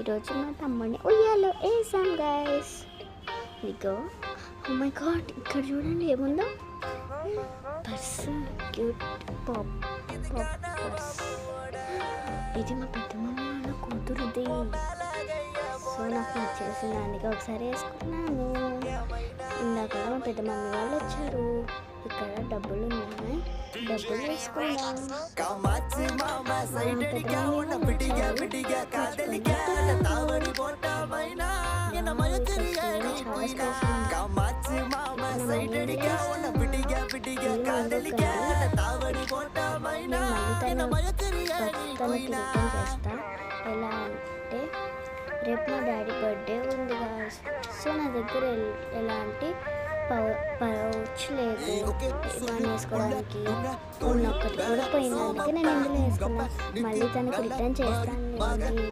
ఈరోజు మా తమ్ముడిని ఉయ్యాలో వేసాం గైస్. ఇదిగో ఓ మై గాడ్, ఇక్కడ చూడండి ఏముందో, పర్స్, క్యూట్ పాప్ పర్స్. ఇది మా పెద్ద మమ్మీ వాళ్ళ కూతురుది. సో నాకు నచ్చేసింది, అందుకే ఒకసారి వేసుకున్నాను. ఇందాక మా పెద్ద మమ్మీ వాళ్ళు వచ్చారు. ఇక్కడ డబ్బులు ఉన్నాయి, డబ్బులు వేసుకున్నాం. చేస్తా ఎలా అంటే రేపు మా డాడీ బర్త్డే ఉంది గాయ్స్. సో నా దగ్గర ఎలాంటి పౌచ్ లేదు ఇవన్నీ వేసుకోవడానికి. ఒక్కటి కూడా పోయినందుకే నేను ఇందులో వేసుకున్నా. మళ్ళీ తనకి రిటర్న్ చేస్తాను.